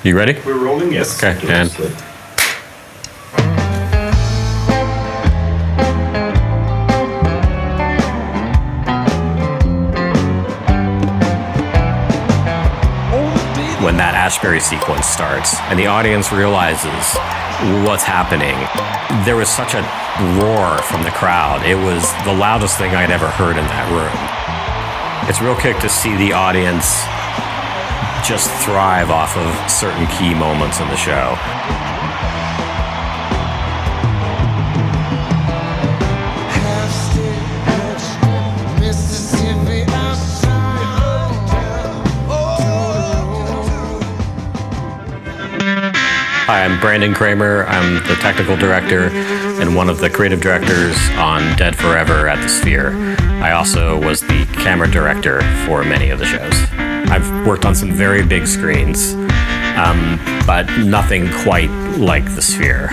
You ready? We're rolling, yes. Okay, and when that Ashbury sequence starts and the audience realizes what's happening, there was such a roar from the crowd. It was the loudest thing I'd ever heard in that room. It's a real kick to see the audience just thrive off of certain key moments in the show. Hi, I'm Brandon Kraemer. I'm the technical director and one of the creative directors on Dead Forever at the Sphere. I also was the camera director for many of the shows. I've worked on some very big screens, but nothing quite like the Sphere.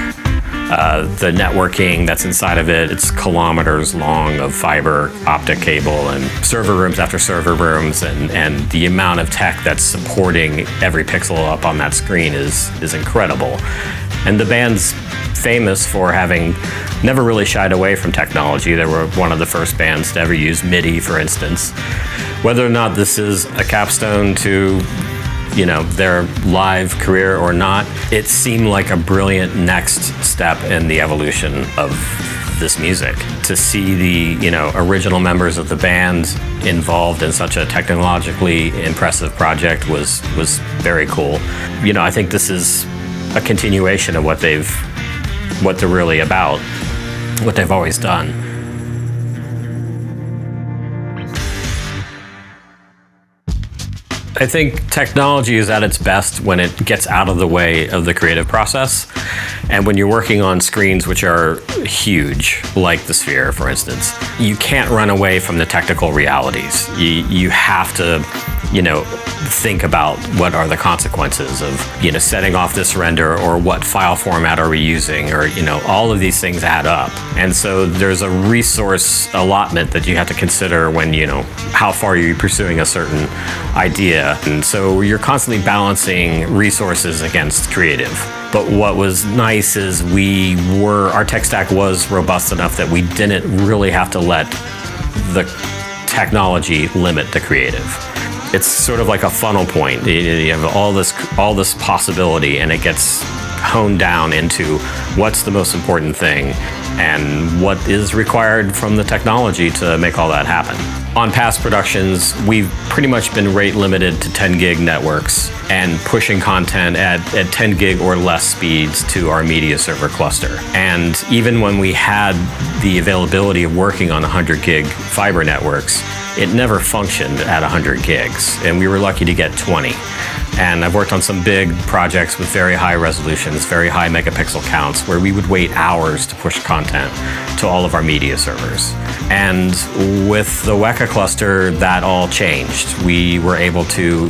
The networking that's inside of it, it's kilometers long of fiber optic cable and server rooms after server rooms, and the amount of tech that's supporting every pixel up on that screen is incredible. And the band's famous for having never really shied away from technology. They were one of the first bands to ever use MIDI, for instance. Whether or not this is a capstone to their live career or not, it seemed like a brilliant next step in the evolution of this music. To see the, original members of the band involved in such a technologically impressive project was very cool. I think this is a continuation of what they're really about, what they've always done. I think technology is at its best when it gets out of the way of the creative process. And when you're working on screens which are huge, like the Sphere, for instance, you can't run away from the technical realities. You have to, think about what are the consequences of, setting off this render, or what file format are we using, or, all of these things add up. And so there's a resource allotment that you have to consider when, how far you're pursuing a certain idea. And so you're constantly balancing resources against creative. But what was nice is our tech stack was robust enough that we didn't really have to let the technology limit the creative. It's sort of like a funnel point. You have all this possibility, and it gets honed down into what's the most important thing and what is required from the technology to make all that happen. On past productions, we've pretty much been rate limited to 10 gig networks and pushing content at 10 gig or less speeds to our media server cluster. And even when we had the availability of working on 100 gig fiber networks, it never functioned at 100 gigs, and we were lucky to get 20. And I've worked on some big projects with very high resolutions, very high megapixel counts, where we would wait hours to push content to all of our media servers. And with the WEKA cluster, that all changed. We were able to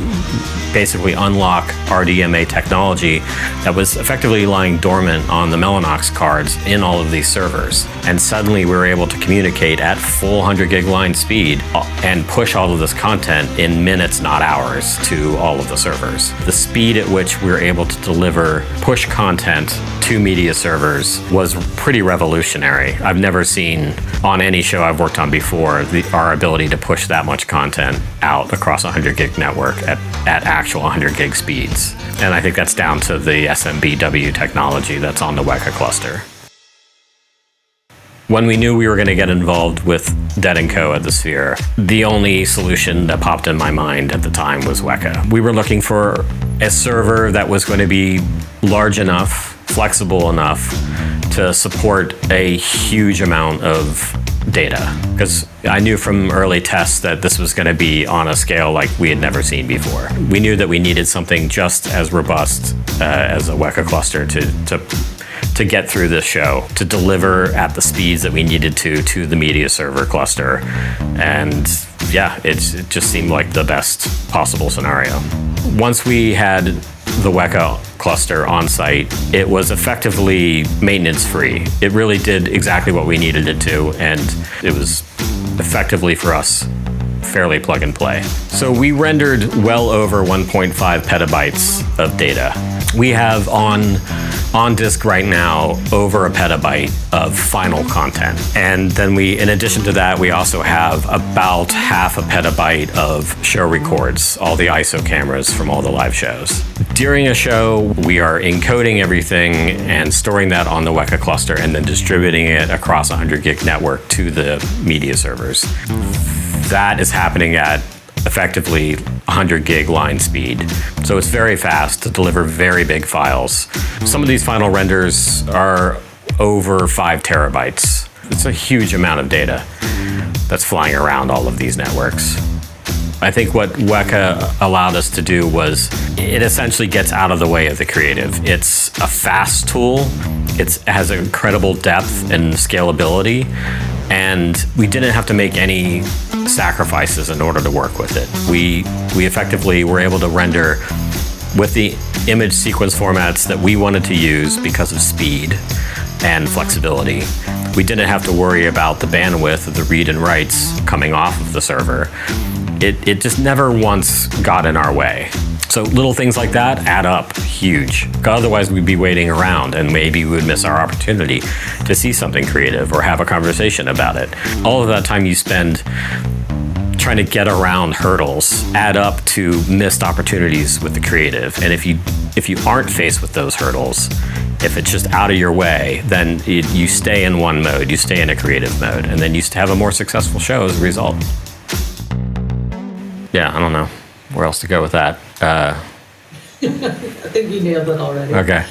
basically unlock RDMA technology that was effectively lying dormant on the Mellanox cards in all of these servers. And suddenly we were able to communicate at full 100 gig line speed and push all of this content in minutes, not hours, to all of the servers. The speed at which we were able to deliver push content to media servers was pretty revolutionary. I've never seen on any show I've worked on before our ability to push that much content out across a 100 gig network at actual 100 gig speeds. And I think that's down to the SMBW technology that's on the WEKA cluster. When we knew we were going to get involved with Dead & Co. at the Sphere, the only solution that popped in my mind at the time was WEKA. We were looking for a server that was going to be large enough, flexible enough to support a huge amount of data, because I knew from early tests that this was going to be on a scale like we had never seen before. We knew that we needed something just as robust as a WEKA cluster to get through this show, to deliver at the speeds that we needed to the media server cluster. And yeah, it just seemed like the best possible scenario. Once we had the WEKA cluster on site, it was effectively maintenance free. It really did exactly what we needed it to, and it was effectively for us fairly plug and play. So we rendered well over 1.5 petabytes of data. We have on disk right now over a petabyte of final content. And then in addition to that, we also have about half a petabyte of show records, all the ISO cameras from all the live shows. During a show, we are encoding everything and storing that on the WEKA cluster and then distributing it across a 100 gig network to the media servers. That is happening at effectively 100 gig line speed. So it's very fast to deliver very big files. Some of these final renders are over 5 terabytes. It's a huge amount of data that's flying around all of these networks. I think what WEKA allowed us to do was it essentially gets out of the way of the creative. It's a fast tool. It has incredible depth and scalability, and we didn't have to make any sacrifices in order to work with it. We effectively were able to render with the image sequence formats that we wanted to use because of speed and flexibility. We didn't have to worry about the bandwidth of the read and writes coming off of the server. It just never once got in our way. So little things like that add up huge. Otherwise, we'd be waiting around and maybe we would miss our opportunity to see something creative or have a conversation about it. All of that time you spend trying to get around hurdles add up to missed opportunities with the creative. And if you aren't faced with those hurdles, if it's just out of your way, then you stay in one mode, you stay in a creative mode, and then you have a more successful show as a result. Yeah, I don't know where else to go with that. I think you nailed it already. Okay.